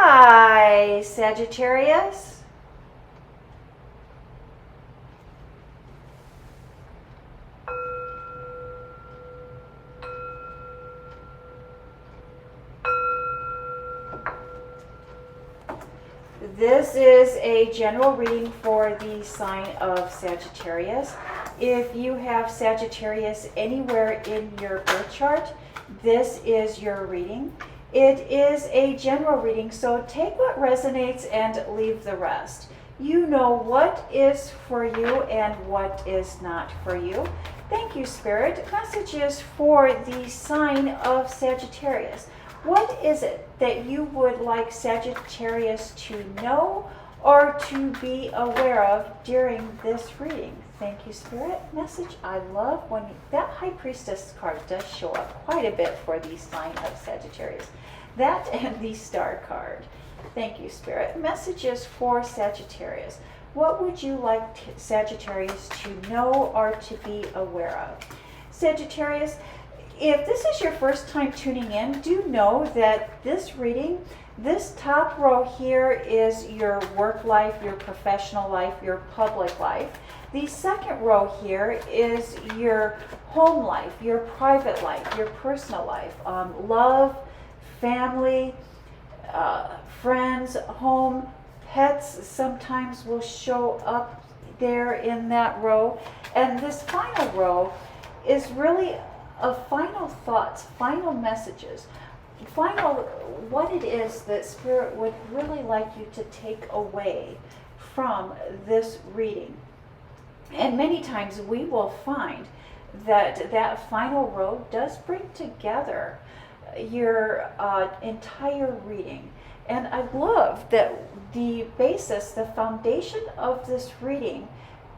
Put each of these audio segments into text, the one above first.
Hi, Sagittarius. This is a general reading for the sign of Sagittarius. If you have Sagittarius anywhere in your birth chart, this is your reading. It is a general reading, so take what resonates and leave the rest. You know what is for you and what is not for you. Thank you, Spirit. Messages for the sign of Sagittarius. What is it that you would like Sagittarius to know or to be aware of during this reading? Thank you, Spirit. Message I love when that High Priestess card does show up quite a bit for the sign of Sagittarius. That and the Star card. Thank you, Spirit. Messages for Sagittarius. What would you like Sagittarius to know or to be aware of? Sagittarius, if this is your first time tuning in, do know that this reading, this top row here is your work life, your professional life, your public life. The second row here is your home life, your private life, your personal life, love, family, friends, home, pets sometimes will show up there in that row. And this final row is really of final thoughts, final messages, final what it is that Spirit would really like you to take away from this reading. And many times we will find that that final row does bring together your entire reading. And I love that the basis, the foundation of this reading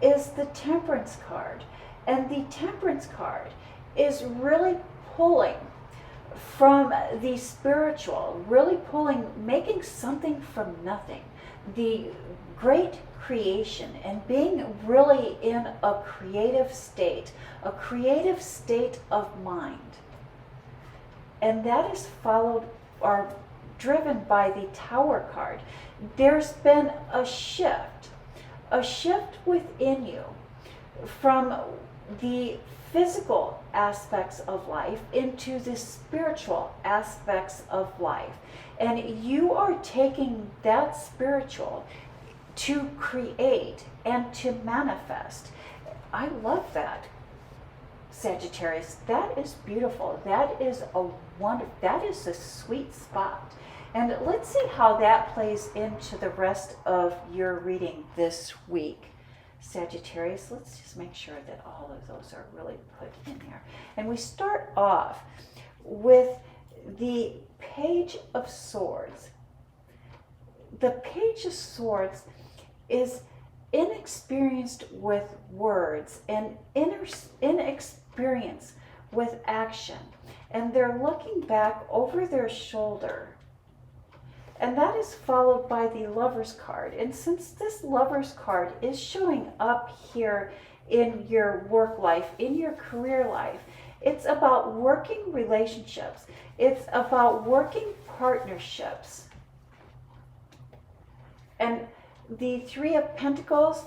is the Temperance card. And the Temperance card is really pulling from the spiritual, really pulling, making something from nothing, the great creation, and being really in a creative state of mind. And that is followed or driven by the Tower card. There's been a shift within you from the physical aspects of life into the spiritual aspects of life. And you are taking that spiritual to create and to manifest. I love that, Sagittarius. That is beautiful. That is a sweet spot. And let's see how that plays into the rest of your reading this week. Sagittarius, let's just make sure that all of those are really put in there. And we start off with the Page of Swords. The Page of Swords is inexperienced with words and inexperienced with action. And they're looking back over their shoulder. And that is followed by the Lover's card. And since this Lover's card is showing up here in your work life, in your career life, it's about working relationships. It's about working partnerships. And the Three of Pentacles,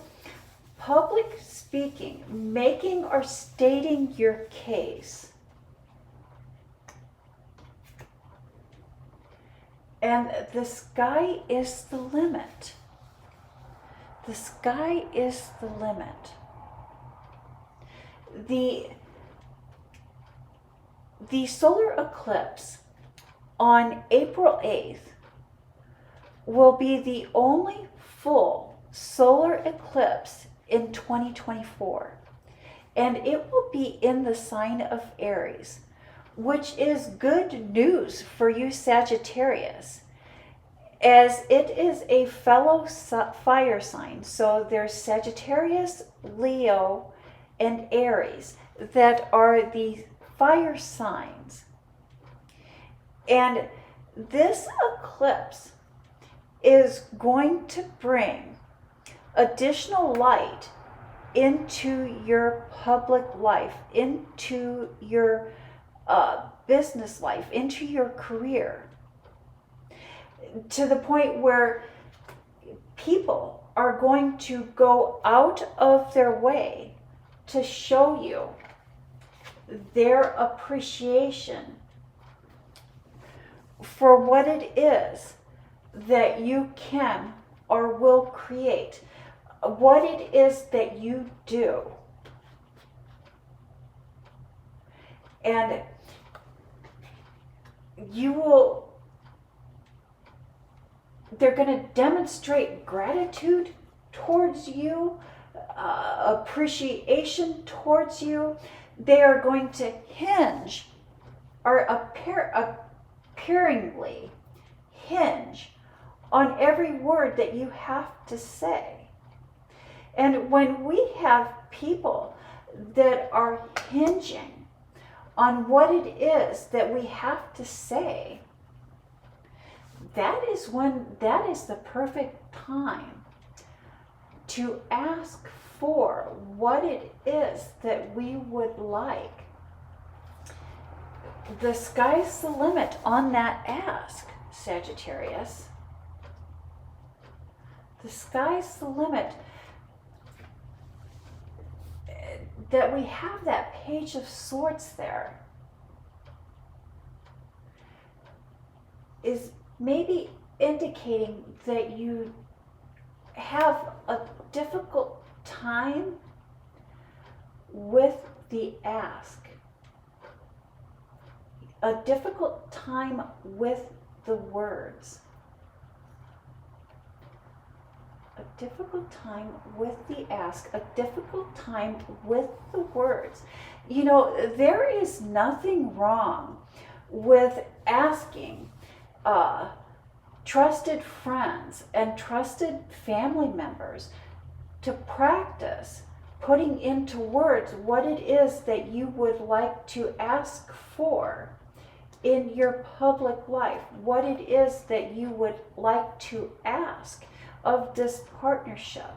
public speaking, making or stating your case. And the sky is the limit. The sky is the limit. The solar eclipse on April 8th will be the only full solar eclipse in 2024. And it will be in the sign of Aries, which is good news for you, Sagittarius, as it is a fellow fire sign. So there's Sagittarius, Leo, and Aries that are the fire signs. And this eclipse is going to bring additional light into your public life, into your business life, into your career. to the point where people are going to go out of their way to show you their appreciation for what it is that you can or will create, what it is that you do. And they're going to demonstrate gratitude towards you, appreciation towards you. They are going to hinge, or appearingly hinge, on every word that you have to say. And when we have people that are hinging on what it is that we have to say, that is the perfect time to ask for what it is that we would like. The sky's the limit on that ask, Sagittarius. The sky's the limit. That we have that Page of Swords there is maybe indicating that you have a difficult time with the ask, a difficult time with the words, a difficult time with the ask, a difficult time with the words. You know, there is nothing wrong with asking trusted friends and trusted family members to practice putting into words what it is that you would like to ask for in your public life, what it is that you would like to ask of this partnership,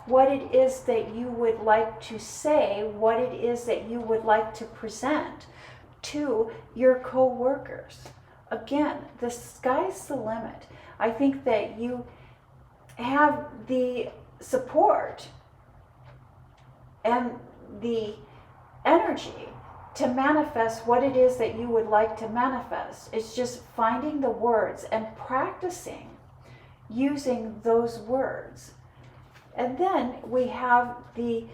what it is that you would like to say, what it is that you would like to present to your co-workers. Again, the sky's the limit. I think that you have the support and the energy to manifest what it is that you would like to manifest. It's just finding the words and practicing using those words. And then we have the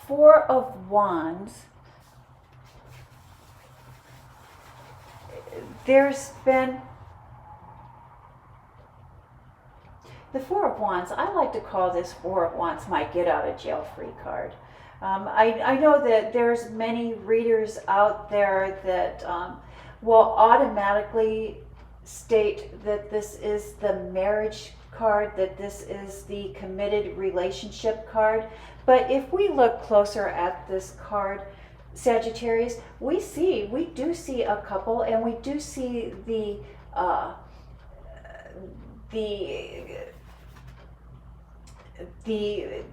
Four of Wands. There's been the Four of Wands. I like to call this Four of Wands my get out of jail free card. I know that there's many readers out there that will automatically state that this is the marriage card, that this is the committed relationship card. But if we look closer at this card, Sagittarius, we do see a couple, and we do see the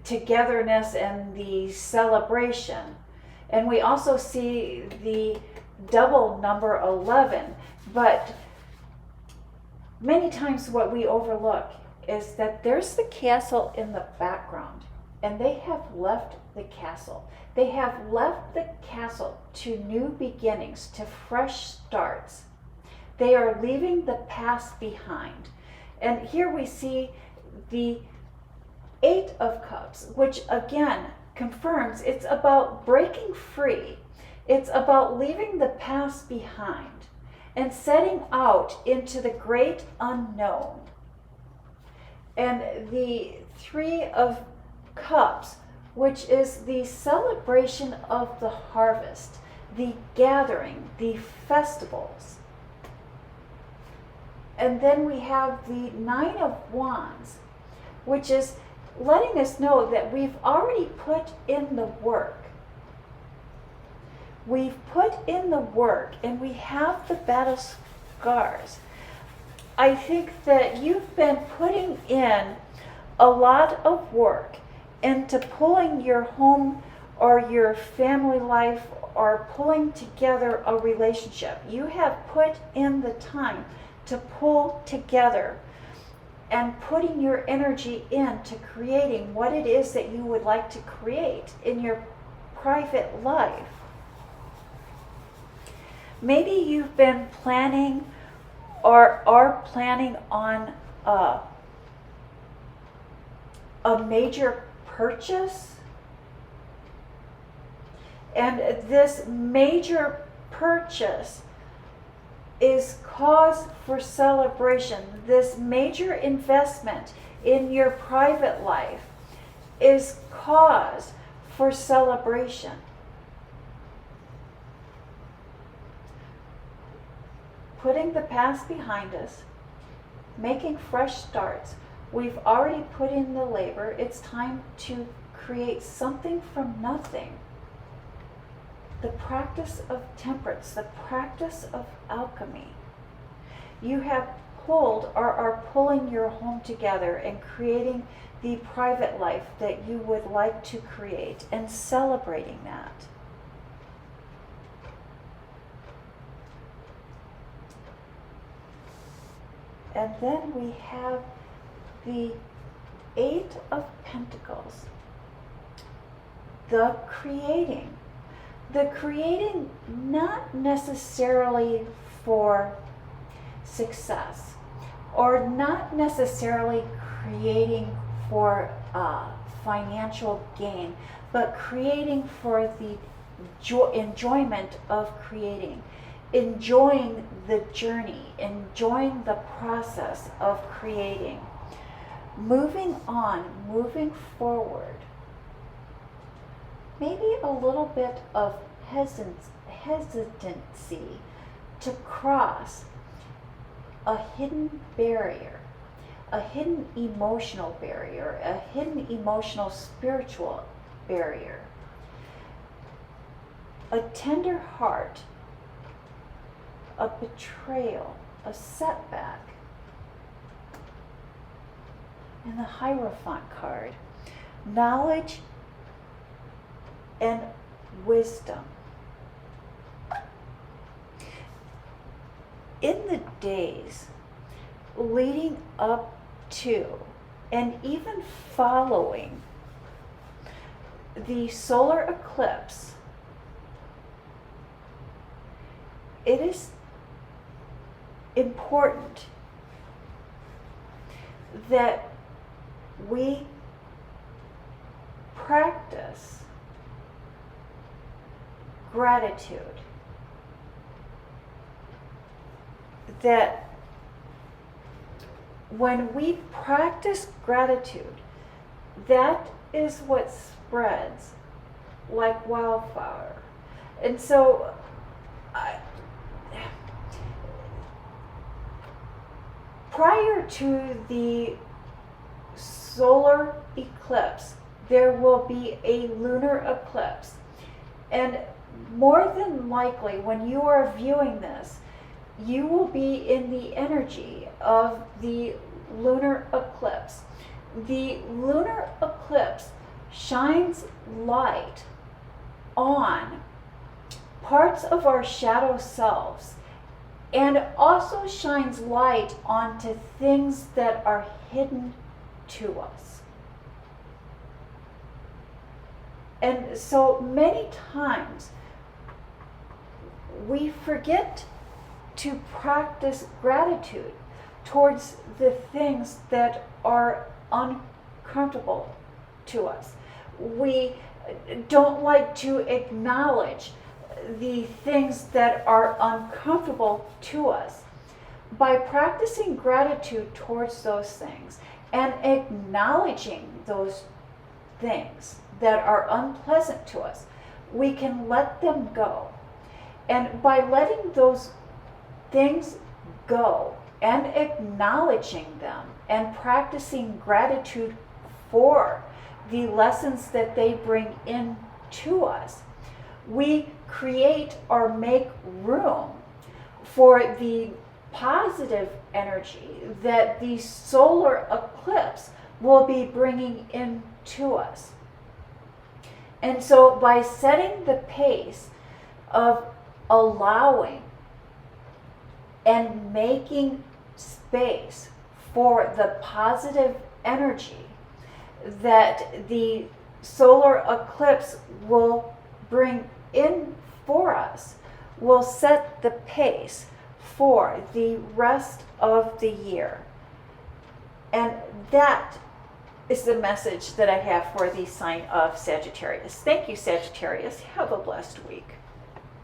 togetherness and the celebration. And we also see the double number 11. But many times what we overlook is that there's the castle in the background, and they have left the castle. They have left the castle to new beginnings, to fresh starts. They are leaving the past behind. And here we see the Eight of Cups, which again confirms it's about breaking free. It's about leaving the past behind and setting out into the great unknown. And the Three of Cups, which is the celebration of the harvest, the gathering, the festivals. And then we have the Nine of Wands, which is letting us know that we've already put in the work. We've put in the work, and we have the battle scars. I think that you've been putting in a lot of work into pulling your home or your family life or pulling together a relationship. You have put in the time to pull together and putting your energy into creating what it is that you would like to create in your private life. Maybe you've been planning or are planning on a major purchase. And this major purchase is cause for celebration. This major investment in your private life is cause for celebration. Putting the past behind us, making fresh starts. We've already put in the labor. It's time to create something from nothing. The practice of temperance, the practice of alchemy. You have pulled or are pulling your home together and creating the private life that you would like to create and celebrating that. And then we have the Eight of Pentacles, the creating. The creating not necessarily for success, or not necessarily creating for financial gain, but creating for the enjoyment of creating, enjoying the journey, enjoying the process of creating, moving on, moving forward. Maybe a little bit of hesitancy to cross a hidden barrier, a hidden emotional barrier, a hidden emotional spiritual barrier, a tender heart, a betrayal, a setback. And the Hierophant card, knowledge and wisdom. In the days leading up to and even following the solar eclipse, it is important that we practice gratitude. That when we practice gratitude, that is what spreads like wildfire. And so prior to the solar eclipse, there will be a lunar eclipse. And more than likely, when you are viewing this, you will be in the energy of the lunar eclipse. The lunar eclipse shines light on parts of our shadow selves, and also shines light onto things that are hidden to us. And so many times we forget to practice gratitude towards the things that are uncomfortable to us. We don't like to acknowledge the things that are uncomfortable to us. By practicing gratitude towards those things and acknowledging those things that are unpleasant to us, we can let them go. And by letting those things go and acknowledging them and practicing gratitude for the lessons that they bring in to us, we create or make room for the positive energy that the solar eclipse will be bringing into us. And so by setting the pace of allowing and making space for the positive energy that the solar eclipse will bring in for us, will set the pace for the rest of the year. And that is the message that I have for the sign of Sagittarius. Thank you, Sagittarius. Have a blessed week.